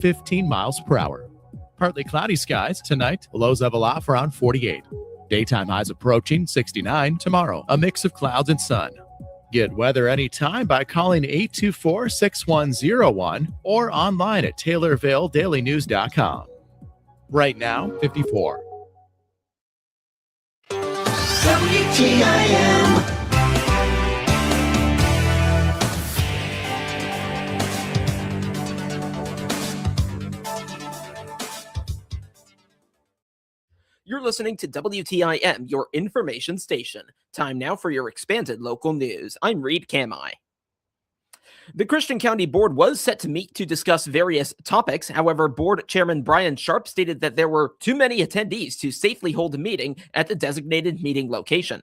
15 miles per hour. Partly cloudy skies tonight, lows level off around 48. Daytime highs approaching 69 tomorrow, a mix of clouds and sun. Get weather anytime by calling 824-6101 or online at TaylorvilleDailyNews.com. Right now, 54. WTIM. You're listening to WTIM, your information station. Time now for your expanded local news. I'm Reed Kamai. The Christian County Board was set to meet to discuss various topics. However, Board Chairman Brian Sharp stated that there were too many attendees to safely hold a meeting at the designated meeting location.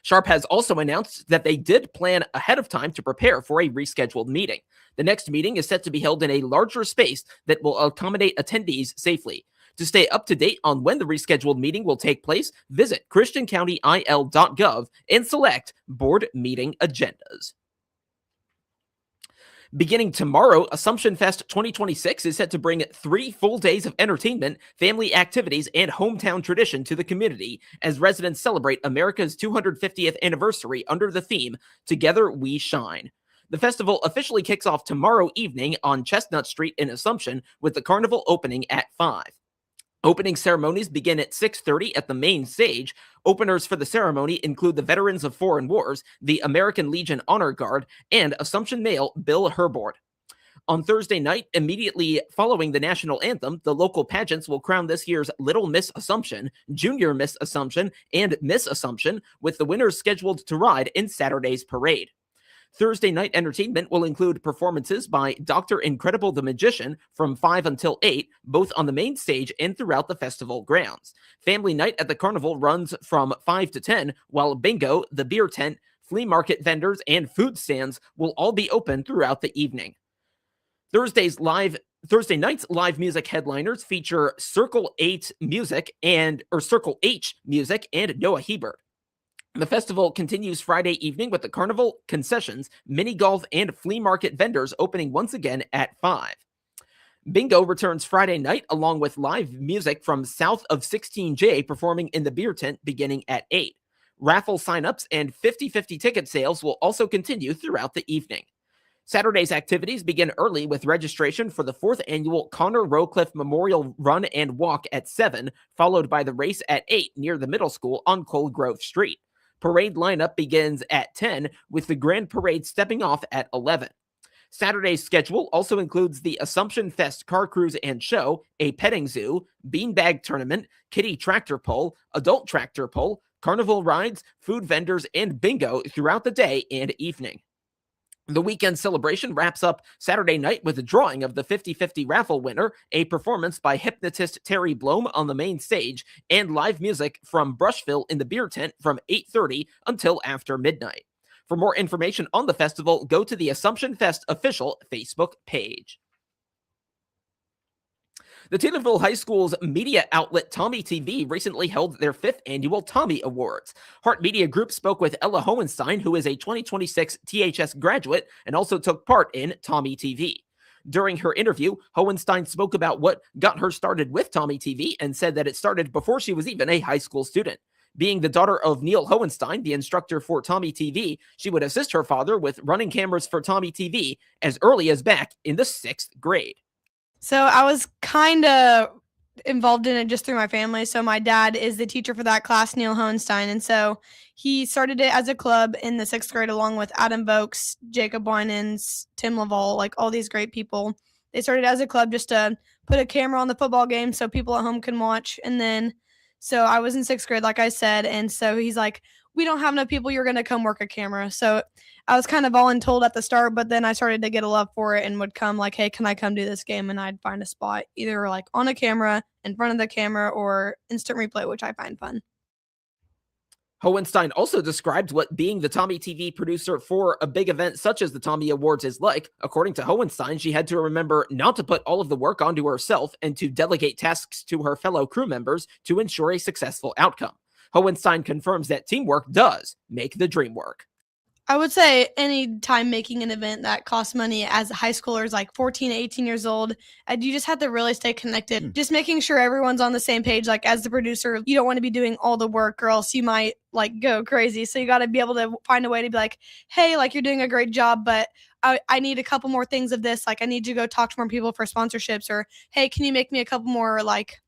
Sharp has also announced that they did plan ahead of time to prepare for a rescheduled meeting. The next meeting is set to be held in a larger space that will accommodate attendees safely. To stay up to date on when the rescheduled meeting will take place, visit christiancountyil.gov and select Board Meeting Agendas. Beginning tomorrow, Assumption Fest 2026 is set to bring 3 full days of entertainment, family activities, and hometown tradition to the community as residents celebrate America's 250th anniversary under the theme, Together We Shine. The festival officially kicks off tomorrow evening on Chestnut Street in Assumption, with the carnival opening at 5. Opening ceremonies begin at 6:30 at the main stage. Openers for the ceremony include the Veterans of Foreign Wars, the American Legion Honor Guard, and Assumption Mayor Bill Herboard. On Thursday night, immediately following the national anthem, the local pageants will crown this year's Little Miss Assumption, Junior Miss Assumption, and Miss Assumption, with the winners scheduled to ride in Saturday's parade. Thursday night entertainment will include performances by Dr. Incredible the Magician from 5 until 8, both on the main stage and throughout the festival grounds. Family night at the carnival runs from 5 to 10, while bingo, the beer tent, flea market vendors, and food stands will all be open throughout the evening. Thursday night's live music headliners feature Circle H Music and Noah Hebert. The festival continues Friday evening with the carnival, concessions, mini golf, and flea market vendors opening once again at 5. Bingo returns Friday night along with live music from South of 16J performing in the beer tent beginning at 8. Raffle signups and 50/50 ticket sales will also continue throughout the evening. Saturday's activities begin early with registration for the 4th annual Connor Rowcliffe Memorial Run and Walk at 7, followed by the race at 8 near the middle school on Cold Grove Street. Parade lineup begins at 10, with the Grand Parade stepping off at 11. Saturday's schedule also includes the Assumption Fest Car Cruise and Show, a petting zoo, beanbag tournament, kiddie tractor pull, adult tractor pull, carnival rides, food vendors, and bingo throughout the day and evening. The weekend celebration wraps up Saturday night with a drawing of the 50/50 raffle winner, a performance by hypnotist Terry Blome on the main stage, and live music from Brushville in the beer tent from 8:30 until after midnight. For more information on the festival, go to the Assumption Fest official Facebook page. The Taylorville High School's media outlet Tommy TV recently held their 5th annual Tommy Awards. Hart Media Group spoke with Ella Hohenstein, who is a 2026 THS graduate and also took part in Tommy TV. During her interview, Hohenstein spoke about what got her started with Tommy TV and said that it started before she was even a high school student. Being the daughter of Neil Hohenstein, the instructor for Tommy TV, she would assist her father with running cameras for Tommy TV as early as back in the 6th grade. So I was kind of involved in it just through my family. So my dad is the teacher for that class, Neil Hohenstein. And so he started it as a club in the 6th grade along with Adam Vokes, Jacob Winans, Tim Laval, like all these great people. They started as a club just to put a camera on the football game so people at home can watch. And then, so I was in 6th grade, like I said. And so he's like, we don't have enough people. You're going to come work a camera. So I was kind of voluntold at the start, but then I started to get a love for it and would come like, hey, can I come do this game? And I'd find a spot either like on a camera, in front of the camera, or instant replay, which I find fun. Hohenstein also described what being the Tommy TV producer for a big event such as the Tommy Awards is like. According to Hohenstein, she had to remember not to put all of the work onto herself and to delegate tasks to her fellow crew members to ensure a successful outcome. Hohenstein confirms that teamwork does make the dream work. I would say any time making an event that costs money as high schoolers, like 14 to 18 years old, you just have to really stay connected. Just making sure everyone's on the same page. Like as the producer, you don't want to be doing all the work or else you might like go crazy. So you got to be able to find a way to be like, hey, like you're doing a great job, but I need a couple more things of this. Like I need you to go talk to more people for sponsorships, or hey, can you make me a couple more like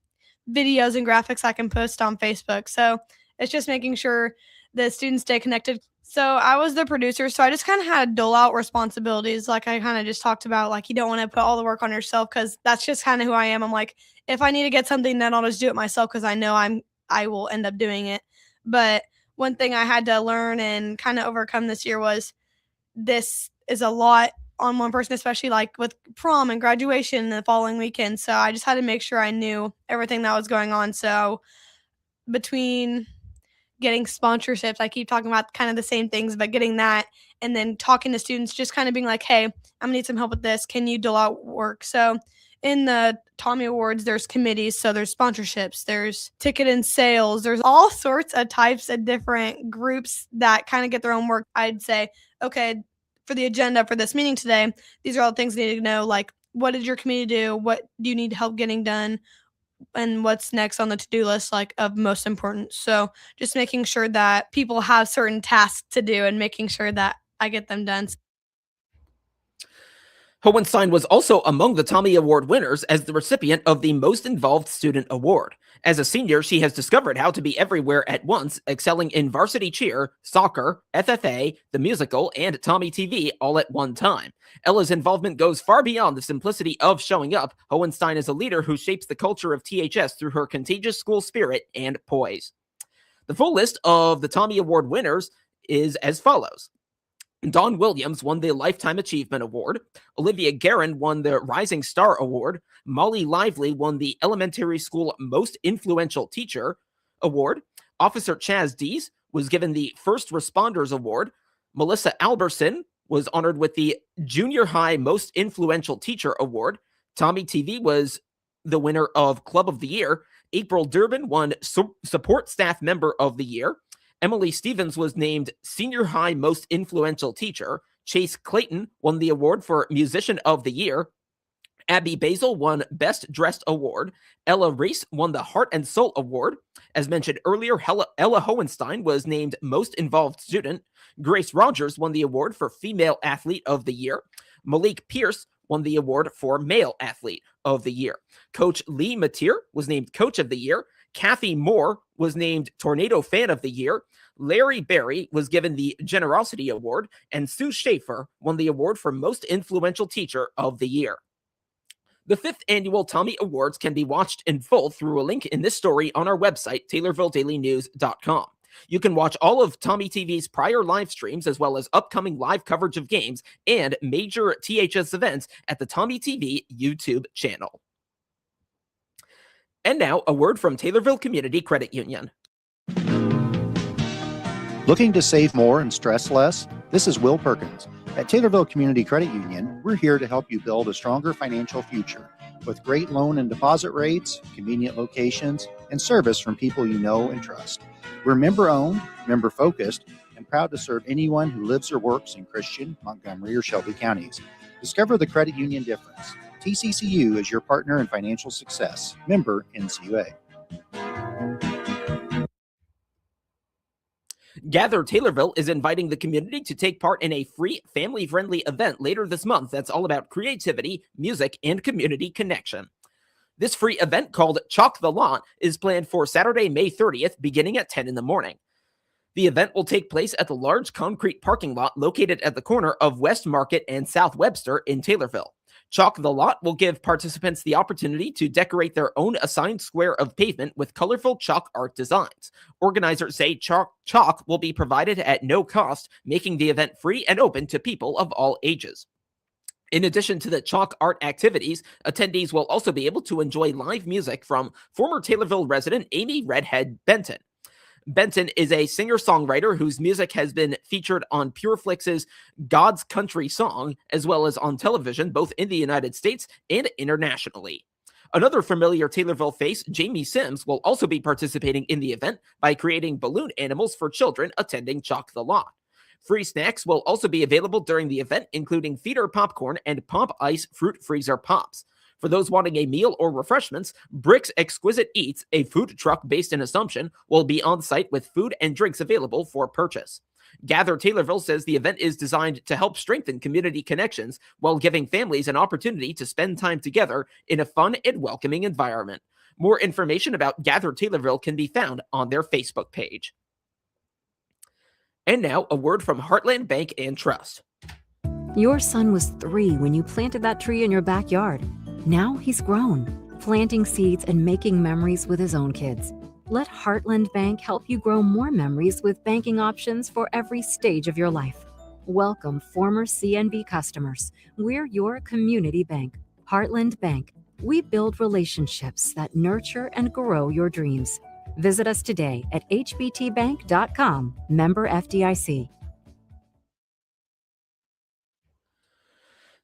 videos and graphics I can post on Facebook? So it's just making sure the students stay connected. So I was the producer, so I just kind of had to dole out responsibilities. Like I kind of just talked about, like you don't want to put all the work on yourself because that's just kind of who I am. I'm like, if I need to get something done, I'll just do it myself because I know I will end up doing it. But one thing I had to learn and kind of overcome this year was this is a lot on one person, especially like with prom and graduation the following weekend. So I just had to make sure I knew everything that was going on. So between getting sponsorships, I keep talking about kind of the same things, but getting that and then talking to students, just kind of being like, hey, I'm gonna need some help with this. Can you dole out work? So in the Tommy Awards, there's committees. So there's sponsorships, there's ticket and sales, there's all sorts of types of different groups that kind of get their own work. I'd say, okay, for the agenda for this meeting today, these are all the things you need to know. Like, what did your committee do? What do you need help getting done? And what's next on the to-do list, like of most important. So just making sure that people have certain tasks to do and making sure that I get them done. Hohenstein was also among the Tommy Award winners as the recipient of the Most Involved Student Award. As a senior, she has discovered how to be everywhere at once, excelling in varsity cheer, soccer, FFA, the musical, and Tommy TV all at one time. Ella's involvement goes far beyond the simplicity of showing up. Hohenstein is a leader who shapes the culture of THS through her contagious school spirit and poise. The full list of the Tommy Award winners is as follows. Dawn Williams won the Lifetime Achievement Award. Olivia Guerin won the Rising Star Award. Molly Lively won the Elementary School Most Influential Teacher Award. Officer Chaz Dees was given the First Responders Award. Melissa Alberson was honored with the Junior High Most Influential Teacher Award. Tommy TV was the winner of Club of the Year. April Durbin won Support Staff Member of the Year. Emily Stevens was named Senior High Most Influential Teacher. Chase Clayton won the award for Musician of the Year. Abby Basil won Best Dressed Award. Ella Reese won the Heart and Soul Award. As mentioned earlier, Ella Hohenstein was named Most Involved Student. Grace Rogers won the award for Female Athlete of the Year. Malik Pierce won the award for Male Athlete of the Year. Coach Lee Mateer was named Coach of the Year. Kathy Moore was named Tornado Fan of the Year. Larry Berry was given the Generosity Award, and Sue Schaefer won the award for Most Influential Teacher of the Year. The 5th annual Tommy Awards can be watched in full through a link in this story on our website, TaylorvilleDailyNews.com. You can watch all of Tommy TV's prior live streams, as well as upcoming live coverage of games and major THS events at the Tommy TV YouTube channel. And now, a word from Taylorville Community Credit Union. Looking to save more and stress less? This is Will Perkins. At Taylorville Community Credit Union, we're here to help you build a stronger financial future with great loan and deposit rates, convenient locations, and service from people you know and trust. We're member-owned, member-focused, and proud to serve anyone who lives or works in Christian, Montgomery, or Shelby counties. Discover the credit union difference. TCCU is your partner in financial success. Member NCUA. Gather Taylorville is inviting the community to take part in a free, family-friendly event later this month that's all about creativity, music, and community connection. This free event, called Chalk the Lot, is planned for Saturday, May 30th, beginning at 10 in the morning. The event will take place at the large concrete parking lot located at the corner of West Market and South Webster in Taylorville. Chalk the Lot will give participants the opportunity to decorate their own assigned square of pavement with colorful chalk art designs. Organizers say chalk will be provided at no cost, making the event free and open to people of all ages. In addition to the chalk art activities, attendees will also be able to enjoy live music from former Taylorville resident Amy Redhead Benton. Benton is a singer-songwriter whose music has been featured on Pureflix's God's Country Song, as well as on television, both in the United States and internationally. Another familiar Taylorville face, Jamie Sims, will also be participating in the event by creating balloon animals for children attending Chalk the Lot. Free snacks will also be available during the event, including theater popcorn and Pop Ice Fruit Freezer Pops. For those wanting a meal or refreshments, Brick's Exquisite Eats, a food truck based in Assumption, will be on site with food and drinks available for purchase. Gather Taylorville says the event is designed to help strengthen community connections while giving families an opportunity to spend time together in a fun and welcoming environment. More information about Gather Taylorville can be found on their Facebook page. And now, a word from Heartland Bank and Trust. Your son was 3 when you planted that tree in your backyard. Now he's grown, planting seeds and making memories with his own kids. Let Heartland Bank help you grow more memories with banking options for every stage of your life. Welcome, former CNB customers. We're your community bank. Heartland Bank. We build relationships that nurture and grow your dreams. Visit us today at hbtbank.com, member FDIC.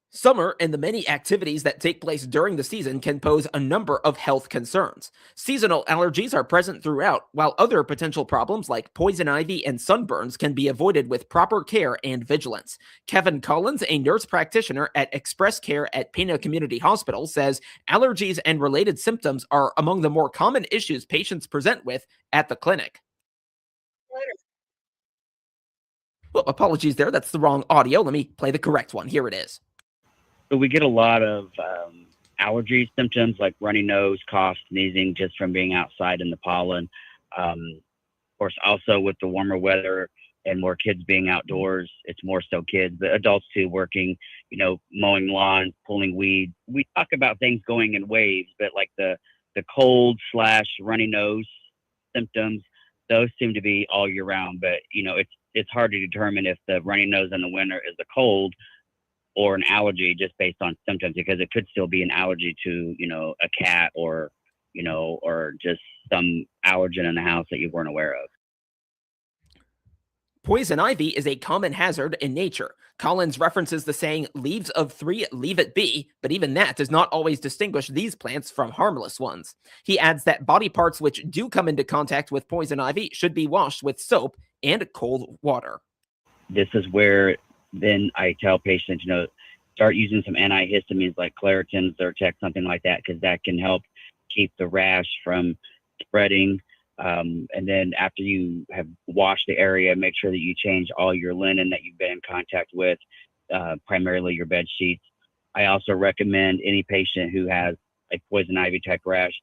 Summer and the many activities that take place during the season can pose a number of health concerns. Seasonal allergies are present throughout, while other potential problems like poison ivy and sunburns can be avoided with proper care and vigilance. Kevin Collins, a nurse practitioner at Express Care at Pena Community Hospital, says allergies and related symptoms are among the more common issues patients present with at the clinic. Well, apologies there, that's the wrong audio. Let me play the correct one. Here it is. So we get a lot of allergy symptoms like runny nose, cough, sneezing just from being outside in the pollen. Of course, also with the warmer weather and more kids being outdoors, it's more so kids, but adults too, working, mowing lawns, pulling weeds. We talk about things going in waves, but like the cold / runny nose symptoms, those seem to be all year round. But, it's hard to determine if the runny nose in the winter is the cold or an allergy just based on symptoms, because it could still be an allergy to, a cat or just some allergen in the house that you weren't aware of. Poison ivy is a common hazard in nature. Collins references the saying, leaves of 3, leave it be, but even that does not always distinguish these plants from harmless ones. He adds that body parts which do come into contact with poison ivy should be washed with soap and cold water. This is where then I tell patients, start using some antihistamines like Claritin, Zyrtec, something like that, because that can help keep the rash from spreading. And then after you have washed the area, make sure that you change all your linen that you've been in contact with, primarily your bed sheets. I also recommend any patient who has a poison ivy type rash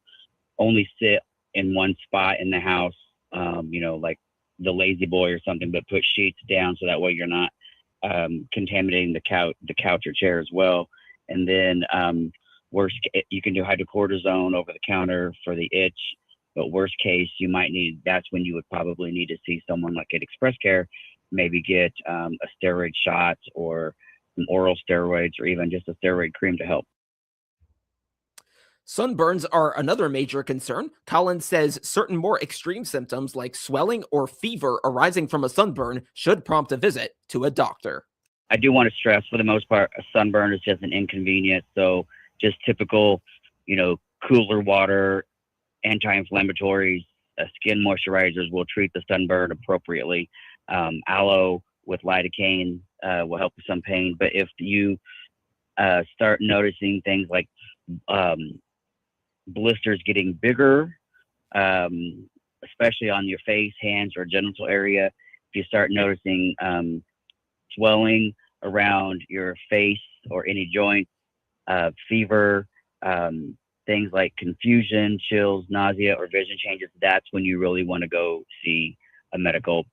only sit in one spot in the house, like the lazy boy or something, but put sheets down so that way you're not contaminating the couch or chair as well. And then you can do hydrocortisone over the counter for the itch, but worst case that's when you would probably need to see someone like at Express Care, maybe get a steroid shot or some oral steroids or even just a steroid cream to help. Sunburns are another major concern. Collins says certain more extreme symptoms like swelling or fever arising from a sunburn should prompt a visit to a doctor. I do want to stress, for the most part, a sunburn is just an inconvenience. So just typical, cooler water, anti-inflammatories, skin moisturizers will treat the sunburn appropriately. Aloe with lidocaine will help with some pain. But if you start noticing things like blisters getting bigger, especially on your face, hands, or genital area, if you start noticing swelling around your face or any joint, fever, things like confusion, chills, nausea, or vision changes, that's when you really want to go see a medical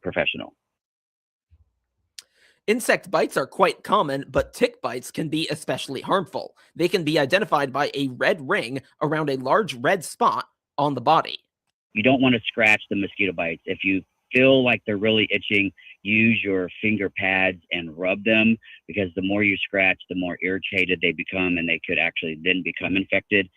professional. Insect bites are quite common, but tick bites can be especially harmful. They can be identified by a red ring around a large red spot on the body. You don't want to scratch the mosquito bites. If you feel like they're really itching, use your finger pads and rub them, because the more you scratch, the more irritated they become, and they could actually then become infected.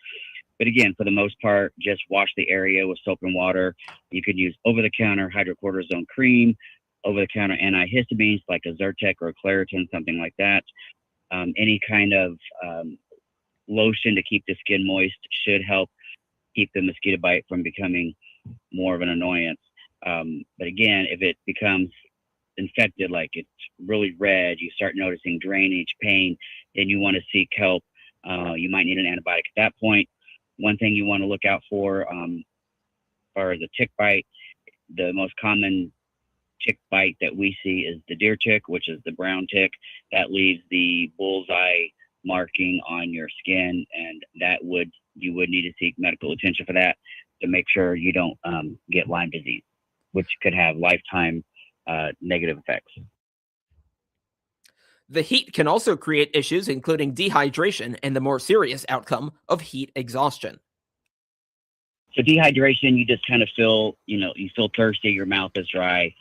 But again, for the most part, just wash the area with soap and water. You can use over-the-counter hydrocortisone cream, over-the-counter antihistamines like a Zyrtec or a Claritin, something like that. Any kind of lotion to keep the skin moist should help keep the mosquito bite from becoming more of an annoyance. But again, if it becomes infected, like it's really red, you start noticing drainage, pain, then you want to seek help. You might need an antibiotic at that point. One thing you want to look out for, as far as a tick bite, the most common tick bite that we see is the deer tick, which is the brown tick that leaves the bullseye marking on your skin, and you would need to seek medical attention for that to make sure you don't get Lyme disease, which could have lifetime negative effects. The heat can also create issues including dehydration and the more serious outcome of heat exhaustion. So dehydration, you just kind of feel, you feel thirsty, your mouth is dry,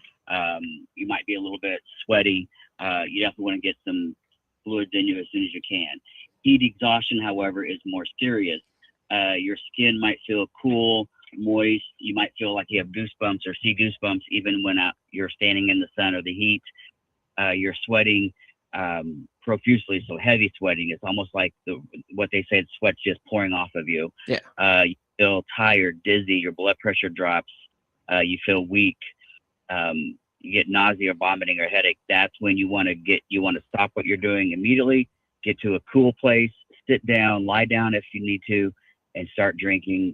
you might be a little bit sweaty. You definitely want to get some fluids in you as soon as you can. Heat exhaustion, however, is more serious. Your skin might feel cool, moist. You might feel like you have goosebumps or see goosebumps even when you're standing in the sun or the heat. You're sweating profusely, so heavy sweating. It's almost like what they say, sweat's just pouring off of you. Yeah. You feel tired, dizzy, your blood pressure drops, you feel weak, you get nausea or vomiting or headache. That's when you want to stop what you're doing immediately, get to a cool place, sit down, lie down if you need to, and start drinking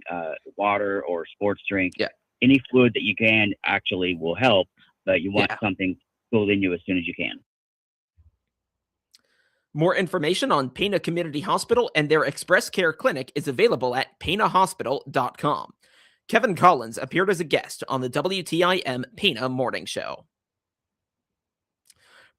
water or sports drink. Yeah. Any fluid that you can actually will help, but you want something cool in you as soon as you can. More information on Pana Community Hospital and their Express Care Clinic is available at panahospital.com. Kevin Collins appeared as a guest on the WTIM Pana Morning Show.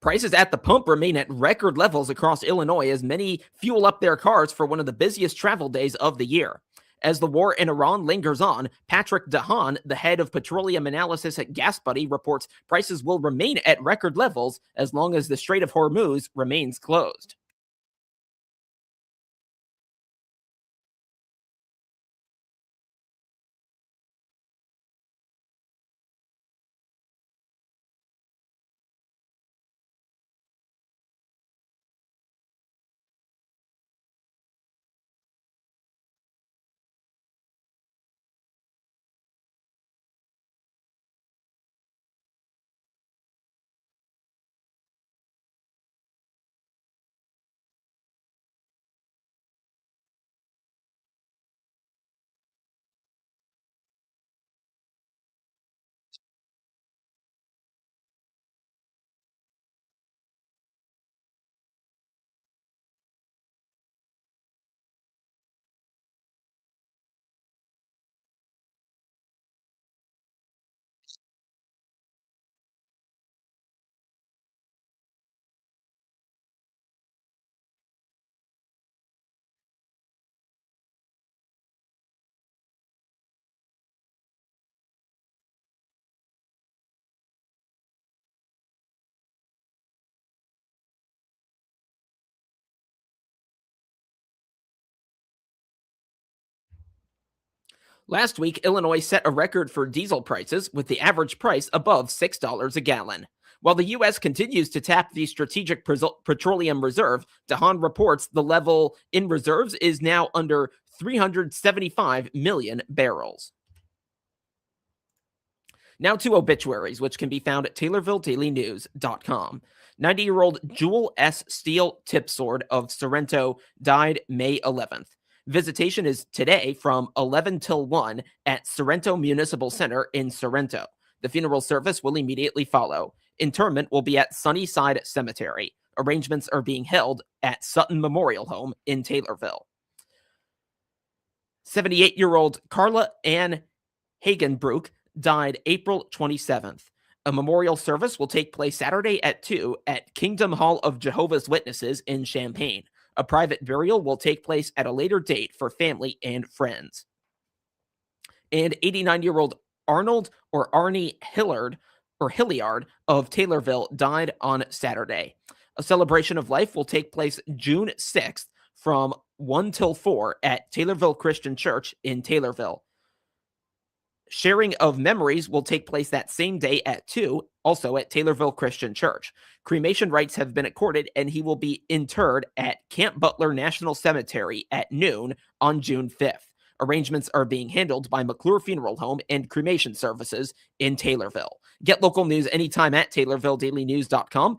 Prices at the pump remain at record levels across Illinois as many fuel up their cars for one of the busiest travel days of the year. As the war in Iran lingers on, Patrick DeHaan, the head of petroleum analysis at GasBuddy, reports prices will remain at record levels as long as the Strait of Hormuz remains closed. Last week, Illinois set a record for diesel prices with the average price above $6 a gallon. While the U.S. continues to tap the Strategic Petroleum Reserve, DeHaan reports the level in reserves is now under 375 million barrels. Now to obituaries, which can be found at TaylorvilleDailyNews.com. 90-year-old Jewel S. Steele Tipsword of Sorrento died May 11th. Visitation is today from 11 till 1 at Sorrento Municipal Center in Sorrento. The funeral service will immediately follow. Interment will be at Sunnyside Cemetery. Arrangements are being held at Sutton Memorial Home in Taylorville. 78-year-old Carla Ann Hagenbrook died April 27th. A memorial service will take place Saturday at 2 at Kingdom Hall of Jehovah's Witnesses in Champaign. A private burial will take place at a later date for family and friends. And 89-year-old Arnold or Arnie Hilliard of Taylorville died on Saturday. A celebration of life will take place June 6th from 1 till 4 at Taylorville Christian Church in Taylorville. Sharing of memories will take place that same day at 2, also at Taylorville Christian Church. Cremation rites have been accorded, and he will be interred at Camp Butler National Cemetery at noon on June 5th. Arrangements are being handled by McClure Funeral Home and Cremation Services in Taylorville. Get local news anytime at TaylorvilleDailyNews.com.